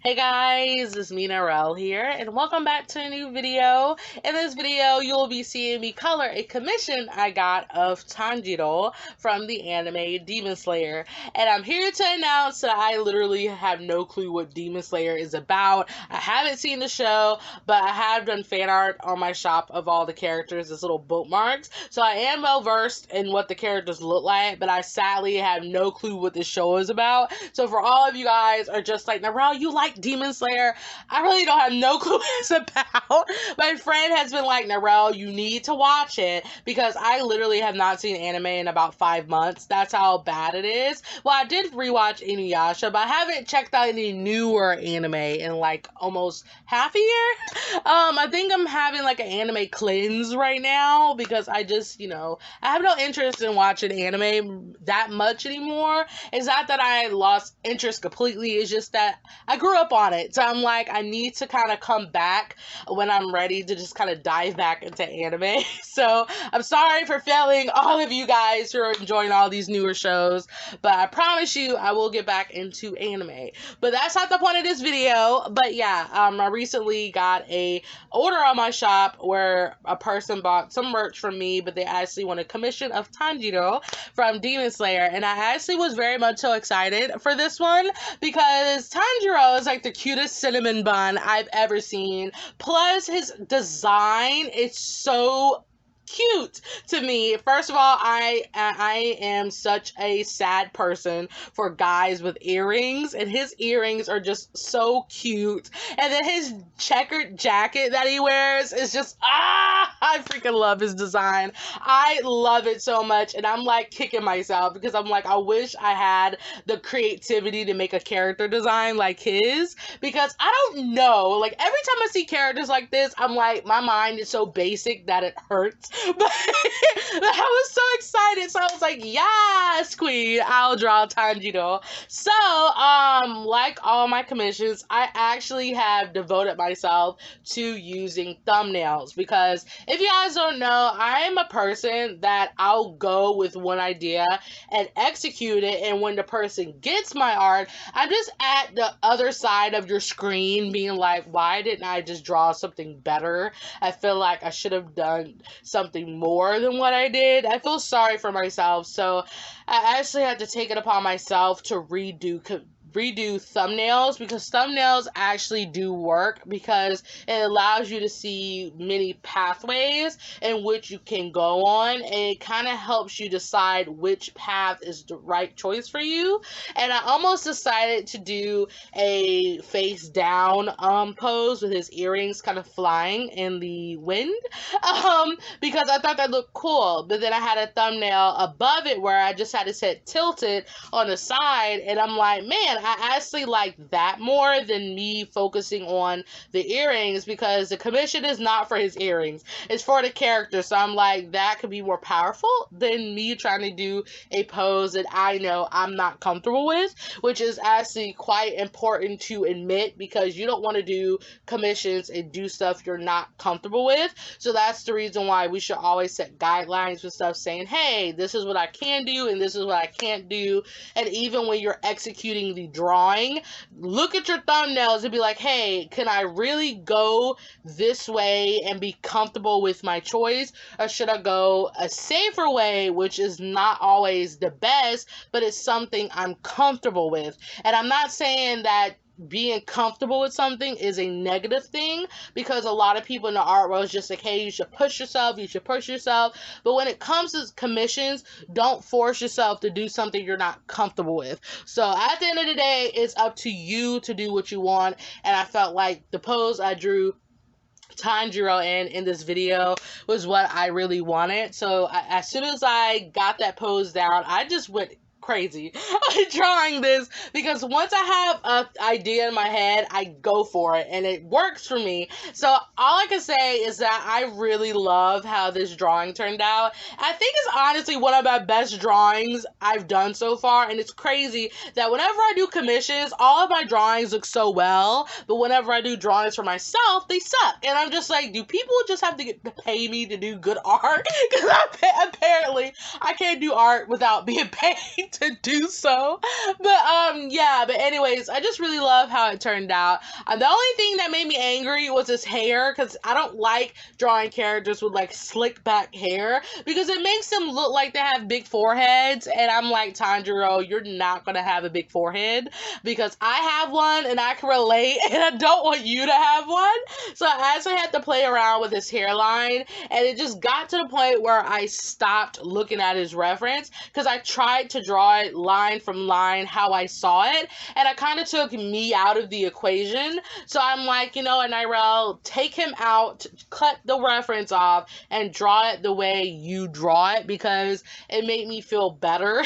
Hey guys, it's me Narelle here, and welcome back to a new video. In this video, you'll be seeing me color a commission I got of Tanjiro from the anime Demon Slayer. And I'm here to announce that I literally have no clue what Demon Slayer is about. I haven't seen the show, but I have done fan art on my shop of all the characters as little bookmarks. So I am well versed in what the characters look like, but I sadly have no clue what this show is about. So for all of you guys are just like, Narelle, you like Demon Slayer? I really don't have no clue what it's about. My friend has been like, Narelle, you need to watch it because I literally have not seen anime in about 5 months. That's how bad it is. Well, I did rewatch Inuyasha, but I haven't checked out any newer anime in like almost half a year. I think I'm having like an anime cleanse right now because I just, I have no interest in watching anime that much anymore. It's not that I lost interest completely. It's just that I grew up on it. So I'm like, I need to kind of come back when I'm ready to just kind of dive back into anime. So I'm sorry for failing all of you guys who are enjoying all these newer shows, but I promise you I will get back into anime. But that's not the point of this video. But yeah, I recently got a order on my shop where a person bought some merch from me, but they actually wanted a commission of Tanjiro from Demon Slayer, and I actually was very much so excited for this one because Tanjiro is like the cutest cinnamon bun I've ever seen. Plus, his design is so cute to me. First of all, I am such a sad person for guys with earrings, and his earrings are just so cute. And then his checkered jacket that he wears is just I freaking love his design. I love it so much, and I'm like kicking myself because I'm like, I wish I had the creativity to make a character design like his, because I don't know, like every time I see characters like this, I'm like, my mind is so basic that it hurts. But I was so excited, so I was like, yes, queen, I'll draw Tanjiro. So like all my commissions, I actually have devoted myself to using thumbnails, because if you guys don't know, I am a person that I'll go with one idea and execute it, and when the person gets my art, I'm just at the other side of your screen being like, why didn't I just draw something better? I feel like I should have done something more than what I did. I feel sorry for myself, so I actually had to take it upon myself to redo thumbnails, because thumbnails actually do work because it allows you to see many pathways in which you can go on, and it kind of helps you decide which path is the right choice for you. And I almost decided to do a face down pose with his earrings kind of flying in the wind because I thought that looked cool. But then I had a thumbnail above it where I just had to set tilted on the side, and I'm like, man, I actually like that more than me focusing on the earrings, because the commission is not for his earrings, it's for the character. So I'm like, that could be more powerful than me trying to do a pose that I know I'm not comfortable with, which is actually quite important to admit, because you don't want to do commissions and do stuff you're not comfortable with. So that's the reason why we should always set guidelines with stuff saying, hey, this is what I can do and this is what I can't do. And even when you're executing the drawing, look at your thumbnails and be like, hey, can I really go this way and be comfortable with my choice, or should I go a safer way, which is not always the best, but it's something I'm comfortable with. And I'm not saying that being comfortable with something is a negative thing, because a lot of people in the art world is just like, hey, you should push yourself, but when it comes to commissions, don't force yourself to do something you're not comfortable with. So at the end of the day, it's up to you to do what you want, and I felt like the pose I drew Tanjiro in this video was what I really wanted. So as soon as I got that pose down, I just went crazy drawing this, because once I have an idea in my head, I go for it and it works for me. So all I can say is that I really love how this drawing turned out. I think it's honestly one of my best drawings I've done so far, and it's crazy that whenever I do commissions, all of my drawings look so well, but whenever I do drawings for myself, they suck. And I'm just like, do people just have to pay me to do good art? Because apparently I can't do art without being paid like to do so. But yeah, but anyways, I just really love how it turned out. The only thing that made me angry was his hair, because I don't like drawing characters with like slick back hair because it makes them look like they have big foreheads, and I'm like, Tanjiro, you're not gonna have a big forehead because I have one and I can relate, and I don't want you to have one. So I actually had to play around with his hairline, and it just got to the point where I stopped looking at his reference because I tried to draw it line from line how I saw it, and I kind of took me out of the equation. So I'm like, you know what, Nirel, take him out, cut the reference off, and draw it the way you draw it, because it made me feel better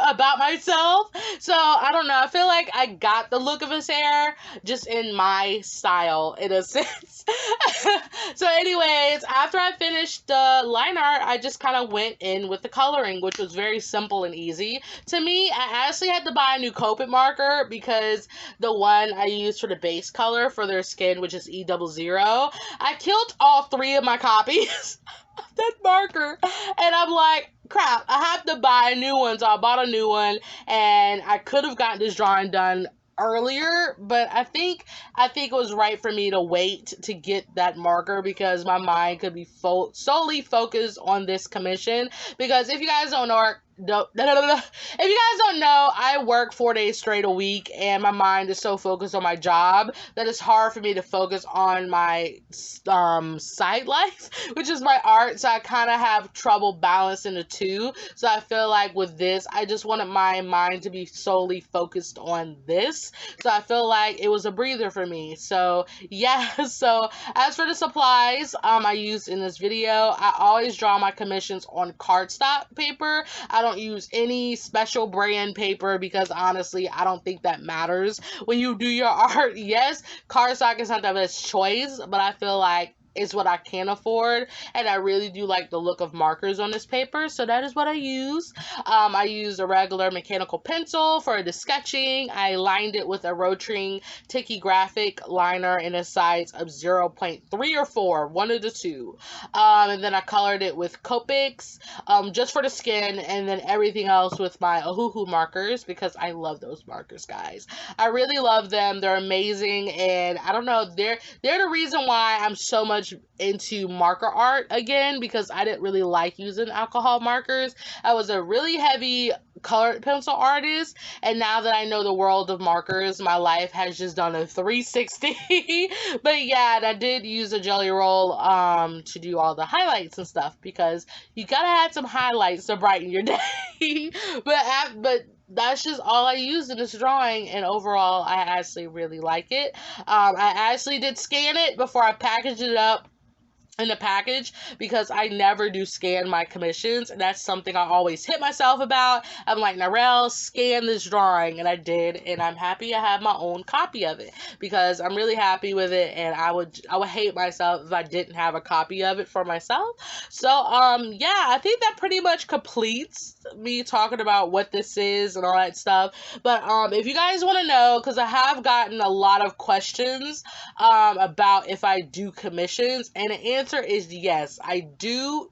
about myself. So I don't know, I feel like I got the look of his hair just in my style in a sense. So anyways, after I finished the line art, I just kind of went in with the coloring, which was very simple and easy. To me, I actually had to buy a new Copic marker because the one I used for the base color for their skin, which is E00, I killed all 3 of my copies of that marker, and I'm like, crap, I have to buy a new one. So I bought a new one, and I could have gotten this drawing done earlier, but I think it was right for me to wait to get that marker because my mind could be solely focused on this commission. Because if you guys don't know, if you guys don't know, I work 4 days straight a week, and my mind is so focused on my job that it's hard for me to focus on my side life, which is my art. So I kind of have trouble balancing the two. So I feel like with this, I just wanted my mind to be solely focused on this. So I feel like it was a breather for me. So yeah. So as for the supplies I used in this video, I always draw my commissions on cardstock paper. I don't use any special brand paper because honestly, I don't think that matters when you do your art. Yes, cardstock is not the best choice, but I feel like it's what I can afford, and I really do like the look of markers on this paper, so that is what I use. I used a regular mechanical pencil for the sketching. I lined it with a Rotring Tiki Graphic liner in a size of 0.3 or 4, one of the two. And then I colored it with Copics, just for the skin, and then everything else with my Ohuhu markers because I love those markers, guys. I really love them. They're amazing, and I don't know, they're the reason why I'm so much into marker art again, because I didn't really like using alcohol markers. I was a really heavy colored pencil artist, and now that I know the world of markers, my life has just done a 360. But yeah, and I did use a jelly roll to do all the highlights and stuff, because you gotta have some highlights to brighten your day. but that's just all I used in this drawing, and overall I actually really like it. I actually did scan it before I packaged it up in the package because I never do scan my commissions, and that's something I always hit myself about. I'm like, Narelle, scan this drawing, and I did, and I'm happy I have my own copy of it because I'm really happy with it, and I would hate myself if I didn't have a copy of it for myself. So yeah, I think that pretty much completes me talking about what this is and all that stuff. But if you guys want to know, because I have gotten a lot of questions about if I do commissions, and the answer is yes, I do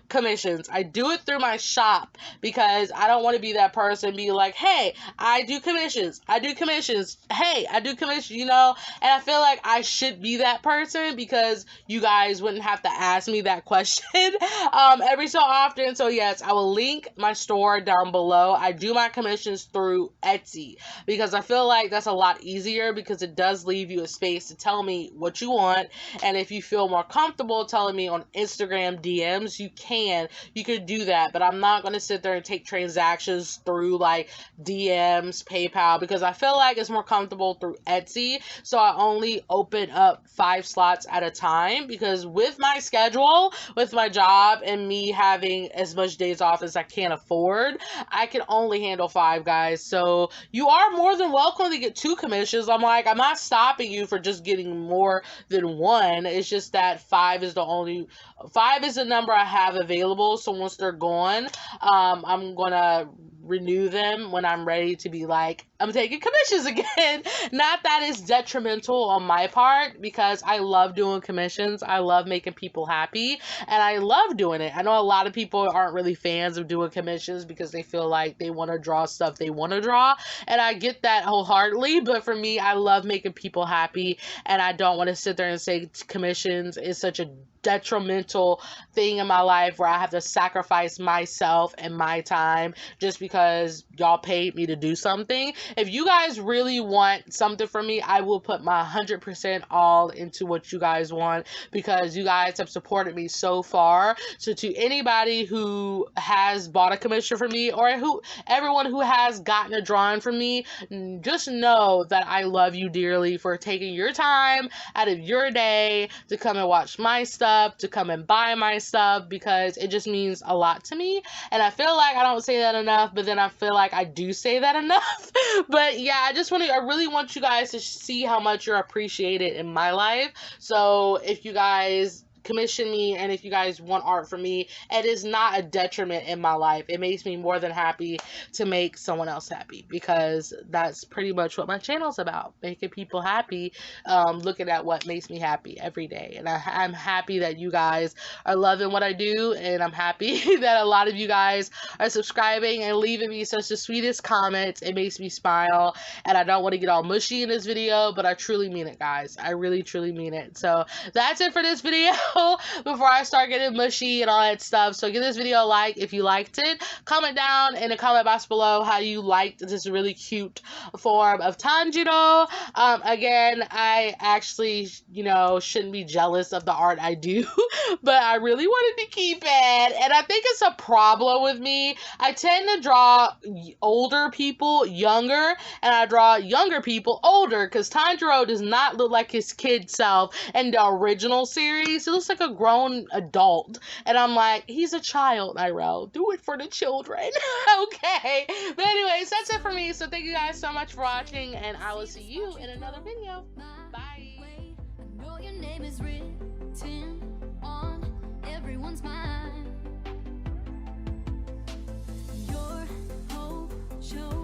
commissions. I do it through my shop because I don't want to be that person be like, hey, I do commissions, hey, I do commissions, you know. And I feel like I should be that person because you guys wouldn't have to ask me that question every so often. So yes, I will link my store down below. I do my commissions through Etsy because I feel like that's a lot easier, because it does leave you a space to tell me what you want, and if you feel more comfortable telling me on Instagram DMs, you could do that. But I'm not going to sit there and take transactions through like DMs, PayPal, because I feel like it's more comfortable through Etsy. So I only open up 5 slots at a time, because with my schedule, with my job, and me having as much days off as I can afford, I can only handle 5, guys. So you are more than welcome to get 2 commissions. I'm not stopping you for just getting more than 1. It's just that 5 is the number I have available. So once they're gone, I'm gonna renew them when I'm ready to be like, I'm taking commissions again. Not that it's detrimental on my part, because I love doing commissions. I love making people happy, and I love doing it. I know a lot of people aren't really fans of doing commissions because they feel like they want to draw stuff they want to draw, and I get that wholeheartedly, but for me, I love making people happy, and I don't want to sit there and say commissions is such a detrimental thing in my life where I have to sacrifice myself and my time just because y'all paid me to do something. If you guys really want something from me, I will put my 100% all into what you guys want, because you guys have supported me so far. So to anybody who has bought a commission from me, or everyone who has gotten a drawing from me, just know that I love you dearly for taking your time out of your day to come and watch my stuff, to come and buy my stuff, because it just means a lot to me. And I feel like I don't say that enough, but then I feel like I do say that enough. But yeah, I really want you guys to see how much you're appreciated in my life. So if you guys commission me and if you guys want art from me, it is not a detriment in my life. It makes me more than happy to make someone else happy, because that's pretty much what my channel's about, making people happy, looking at what makes me happy every day. And I'm happy that you guys are loving what I do, and I'm happy that a lot of you guys are subscribing and leaving me such the sweetest comments. It makes me smile, and I don't want to get all mushy in this video, but I truly mean it, guys. I really truly mean it. So that's it for this video. Before I start getting mushy and all that stuff, so give this video a like if you liked it. Comment down in the comment box below how you liked this really cute form of Tanjiro. Again, I actually, shouldn't be jealous of the art I do, but I really wanted to keep it, and I think it's a problem with me. I tend to draw older people younger, and I draw younger people older, because Tanjiro does not look like his kid self in the original series. He looks like a grown adult, and I'm like, he's a child, Irel. Do it for the children. Okay, but anyways, that's it for me. So thank you guys so much for watching, and I will see you in another video. Bye. I know your name is written on everyone's mind. Your hope shows